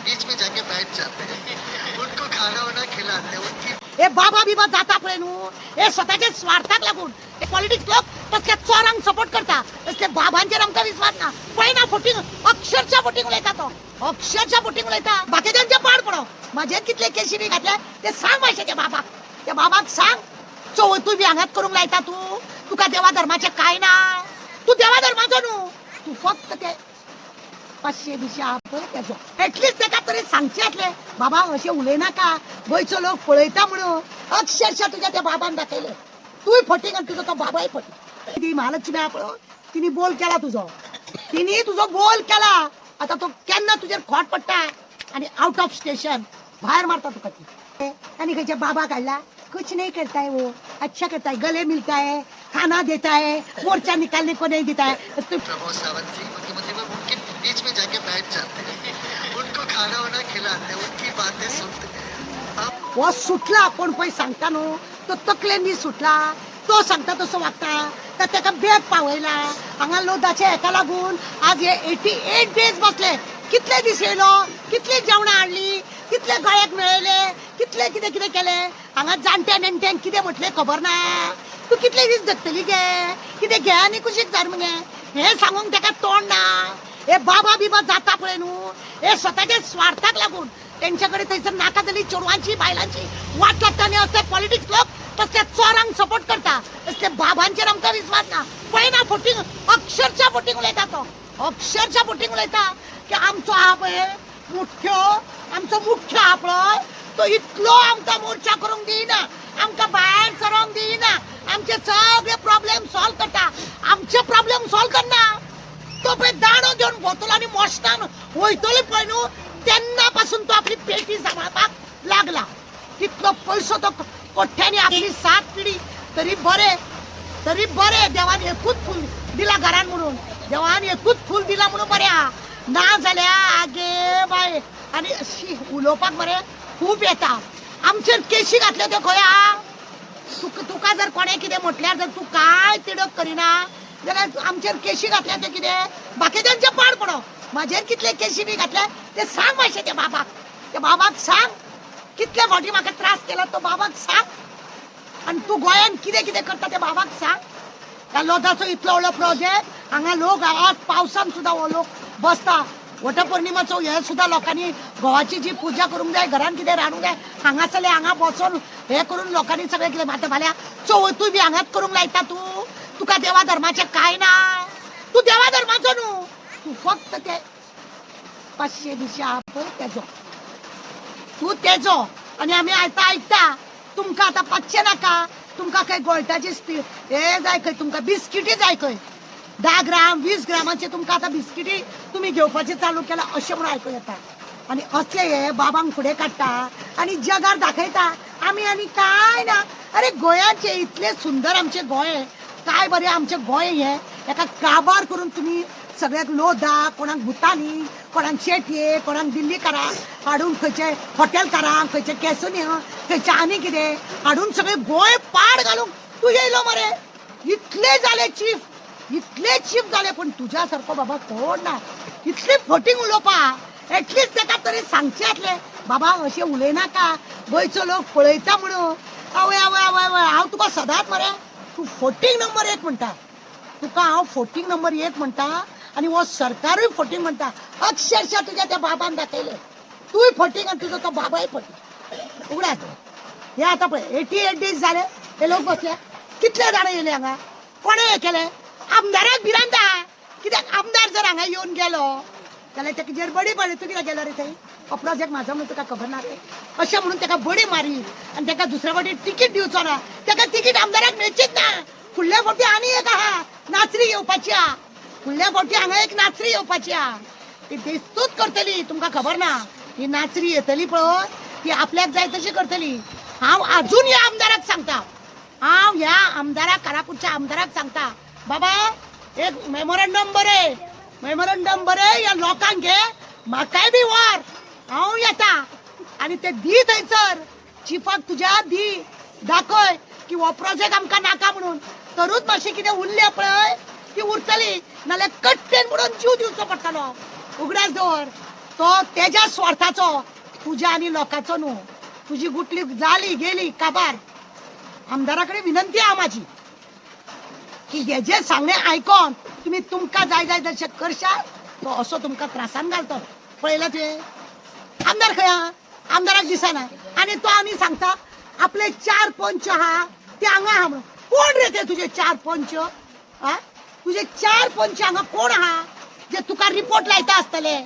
Beach में जाके बैठ जाते हैं, उनको खाना वाना खिलाते हैं, उनकी हे बाबा बिबा जाता पळय न्हू, हे स्वतःच्या स्वार्थाक लागून हे पॉलिटिक्स लोक तसल्या चोरांक सपोर्ट करता, तसले बाबांचेर आमकां विश्वास ना. पळय ना फोटींग, अक्षरशः फोटींग उलयता तो, अक्षरशः फोटींग उलयता. बाकीच्यांचे पाड पडो, म्हाजेर कितले केशी घातले ते सांग मातशें त्या बाबाक सांग. चवथूय बी हांगाच करूंक लायता तूं, तुका देवा धर्माचें काय ना, तूं देवा धर्माचो न्हू, तूं फक्त ते 500 बिशे पळय तेजो एटलिस्ट ताका तरी सांगचें आसलें, बाबा अशें उलयनाका, गोंयचो लोक पळयता म्हणून. अक्षरशः तुज्या त्या बाबान दाखयलें, तूंय फटींग आनी तुजो तो बाबाय फटींग. ती महालक्ष्मी आहा पळय, तिणी बोल केला तुजो, तिणी तुजो बोल केला. आतां तो केन्ना तुजेर खोट पडटा आनी आउट ऑफ स्टेशन भायर मारता तुका ती. आनी खंयच्या बाबा काडला, कुछ नहीं करता है वो, अच्छा करता है, गले मिलता है, खाना देता है, मोर्चा निकालने को नहीं देता है. प्रमोद सावंत जी मुख्यमंत्री में उनके बीच में जाके बैठ जाते हैं, उनको खाना वाना खिलाते हैं, उनकी बातें सुनते हैं. वो सुटला कोण पळय सांगता न्हू, तो तकलेंनी सुटला, तो सांगता तसो वागता, तर ताका बेग पावयला. हांगा लोदाचे हेका लागून आज हे 88 डेज बसले. कितले दीस येयलो, कितली जेवणां हाडली, कितले गळ्याक मेळयले, कितले कितें कितें केलें. हांगा जाणट्या नेणट्यांक कितें म्हटलें खबर ना. तूं कितले दीस जगतली गे, कितें घे आनी कुशीक जाय मगे, हें सांगूंक ताका तोंड ना. हे बाबा बिबा जाता पळय न्हू, हे स्वताच्या स्वार्थाक लागून तेंच्या कडेन थंयसर नाका जाली चेडवांची बायलांची वाट लागता आनी असले पॉलिटिक्स लोक तसल्या चोरांक सपोर्ट करता, तसले बाबांचेर आमकां विश्वास ना. पळय ना फोटींग, अक्षरशः फोटींग उलयता तो, अक्षरशः फोटींग उलयता की आमचो आहा पळय मुख्य, आमचो मुख्य आहा पळय तो इतलो आमकां मोर्चा करूंक दिना, आमकां भायर सरोंक दिना, आमचे सगळे प्रॉब्लेम सॉल्व करता, आमचे प्रॉब्लेम सॉल्व करना. तो पळय दाणो घेवन भोंवतलो आनी मोशनान वयतलो पळय न्हू, तेन्ना पासून तो आपली पेटी सांबाळपाक लागला. कितलो पयसो तो कोठ्यांनी आपली 7 पिढी तरी बरे देवान एकूच फूल दिला घरान म्हणून, देवान एकूच फूल दिला म्हणून बरें आहा. ना जाल्या आगे बाय आनी अशी उलोवपाक बरें खूब येता. आमचेर केशी घातल्यो त्यो खंय आहा. तुका जर कोणें कितें म्हटल्यार जर तूं कांय तिडक करिना जाल्यार आमचेर केशी घातल्या ते कितें, बाकीच्यांचे पाड पडो, म्हाजेर कितले केशी बी घातले ते सांग मातशें त्या बाबाक सांग. कितले फावटी म्हाका त्रास केला तो बाबाक सांग. आनी तूं गोंयान कितें कितें करता ते बाबाक सांग. ह्या लोटाचो इतलो व्हडलो प्रोजेक्ट, हांगा लोक आज पावसान सुद्दां हो लोक बसता. वटपौर्णिमाचो हे सुद्दां लोकांनी घोवाची जी पुजा करूंक जाय, घरान कितें रांदूंक जाय, हांगासरले हांगा बसून हे करून लोकांनी सगळें कितें भाता भाल्या चवथूय बी हांगाच करूंक लायता. तुका देवा धर्माचें काय ना, तूं देवा धर्माचो न्हू, तूं फक्त ते 500 बिशे आहा पळय तेजो, तूं तेजो. आनी आमी आयकता तुमकां आतां 500 नाका, तुमकां खंय गोल्टाची हे जाय खंय, तुमकां बिस्किटी जाय खंय 10 ग्राम 20 ग्रामाचे तुमकां आतां बिस्किटी तुमी घेवपाचें चालू केलां अशें म्हणून आयकूं येता. आनी असले हे बाबांक फुडें काडटा आनी जगार दाखयता आमी आनी काय ना. अरे गोंयाचे इतले सुंदर आमचे गोंय, काय बरें आमचें गोंय हें, हेका काबार करून तुमी सगळ्याक लोधा, कोणाक भुतानी, कोणाक शेटये, कोणाक दिल्लीकारां हाडून खंयचे हॉटेलकारांक, खंयचे कॅसोनिया, खंयचे आनी कितें हाडून सगळें गोंय पाड घालूंक तूं येयलो मरे. इतले जाले चीफ, इतले चीफ जाले, पण तुज्या सारको बाबा कोण ना. इतली फटींग उलोवपा, एटलिस्ट ताका तरी सांगचें आसलें, बाबा अशें उलयनाका, गोंयचो लोक पळयता म्हणून. आवय आवय आवय आवय, हांव तुका सदांच मरे, तूं फोटींग नंबर 1 म्हणटा, तुका हांव फोटींग नंबर 1 म्हणटा आनी हो सरकारूय फोटींग म्हणटा. अक्षरशः तुज्या त्या बाबान दाखयलें, तूंय फोटींग आनी तुजो तो बाबाय फोटींग. उगडात हे आतां पळय 88 डेज जाले हे लोक बसले. कितले जाण येयले हांगा, कोणें हें केलें, आमदाराक भिरांता. कित्याक आमदार जर हांगा येवन गेलो जाल्यार तेजेर बडी मारी. तूं कित्याक गेलो रे थंय, हो प्रोजेक्ट म्हाजो म्हणून तुका खबर ना रे, अशें म्हणून ताका बडी मारी आनी ताका दुसरे फावटी तिकीट दिवचो ना. ताका तिकीट आमदाराक मेळचीच ना. फुडल्या फावटी आनी एक आहा नाचरी येवपाची आहा, फुडल्या फावटी हांगा एक नाचरी येवपाची आहा. ती दिस्तूच करतली, तुमकां खबर ना. ही नाचरी येतली पळय ती आपल्याक जाय तशी करतली. हांव आजून ह्या आमदाराक सांगता, हांव ह्या आमदाराक, कारापूरच्या आमदाराक सांगता, बाबा एक मेमोरंडम बरे ह्या लोकांक घे, म्हाकाय बी व्हर, हांव येता आनी ते दी थंयसर चिफाक तुज्या दी, दाखय की हो प्रोजेक्ट आमकां नाका म्हणून. तरूच मातशें कितें उरलें पळय ती उरतली, नाल्यार कट्टेन म्हणून जीव दिवचो पडटलो. उगडास दवर, तो तेज्या स्वार्थाचो तुझ्या आणि लोकांचो न्हू. तुझी गुटली जाली गेली काबार. आमदाराकडे विनंती आहे माझी की हे जे सांगणे ऐकून तुम्ही तुमका जाय जाय जशें करशात तो असो तुमका त्रासान घालतो. पळयला तुवें आमदार खंय हा? आमदाराक दिसना. आणि तो आनी सांगता आपले 4 पंच हा ते हांगा हा म्हणून. कोण रे ते तुझे 4 पंच? हा तुझे 4 पंच हांगा कोण हा जे तुका रिपोर्ट लायता आसतले?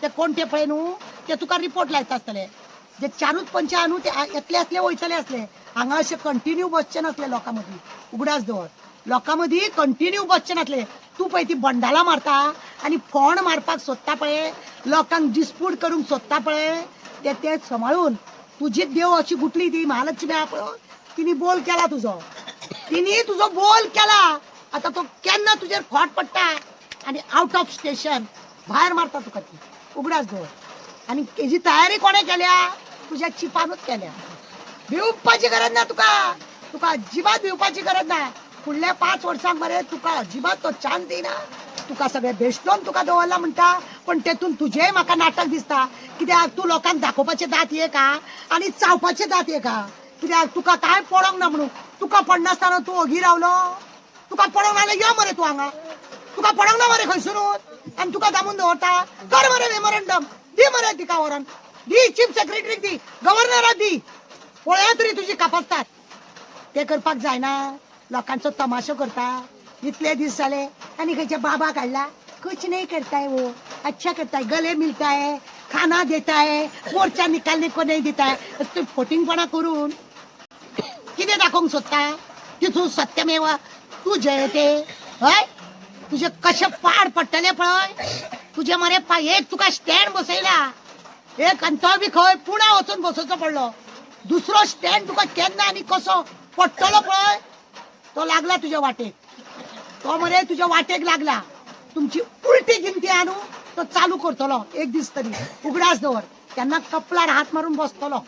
ते कोण ते पळय न्हू ते तुका रिपोर्ट लायता आसतले. जे 4 पंच हा न्हू ते येतले असले वयतले असले. हांगा असे कंटिन्यू बसचे नसले लोकां मदीं. उगडास दवर लोकां मदीं कंटिन्यू बसचे नासले. तू पळय ती बंडाला मारता आणि फोण मारपाक सोदता पळय, लोकांक डिस्प्यूट करूंक सोदता पळय, ते सांबाळून तुजी देव अशी गुटली ती महालक्ष्मी आहा पळय, तिने बोल केला तुझो. तिने तुझो बोल केला. आता तो केन्ना तुजेर खोट पडटा आणि आउट ऑफ स्टेशन भायर मारता तुका ती. उगडास दवर. आणि तेजी तयारी कोणे केल्या? तुझ्या चिपानूच केल्या. भिवपाची गरज ना तुका. तुका अजिबात भिवपाची गरज ना. फुडल्या 5 वर्सांक मरे तुका अजिबात तो चान्स दिना. तुका सगळे बेश्टोन तुका दवरला म्हणटा. पण तेतून तुझेय म्हाका नाटक दिसता. कित्याक तू लोकांक दाखोवपाचे दात ये का आणि चावपाचे दात ये का? कित्याक तुका काय पडोंक ना म्हणून. तुका पडनासतना तू ओगी रावलो. तुका पडोंक नाल्या यो मरे तू हांगा. तुका पडोंक ना मरे खंयसरूच आणि तुका दामून दवरता. कर मरे मेमोरंडम दी मरे तिका व्हरून. दी चीफ सेक्रेटरीक दी, गव्हर्नराक दी. पळया तरी तुजी कापासतात. ते करपाक जायना. लोकांचो तमाशो करता. इतले दीस जाले आणि खंयचे बाबा काढला. कुछ नहीं करता है वो, अच्छा करता है, गले मिलता है, खाना देता है, मोर्चा निकालने को नहीं देता है. तू फोटिंगपणा करून किती दाखवूंक सोदता? तिथून सत्यमेव तू जयते. हय तुझे कशे पाड पडटले पळय. तुझे मरे एक तुका स्टँड बसयला. एक आनी तो बी खंय पुण्या वचून बसोवचो पडलो. दुसरो स्टँड तुका केन्ना आनी कसो पडटलो पळय तो लागला तुझ्या वाटेक. तो मरे तुझ्या वाटेक लागला. तुमची उलटी गिनती आणू तो चालू करतलो एक दीस तरी. उगडास दवर. त्यांना कपलार हात मारून बसतलो.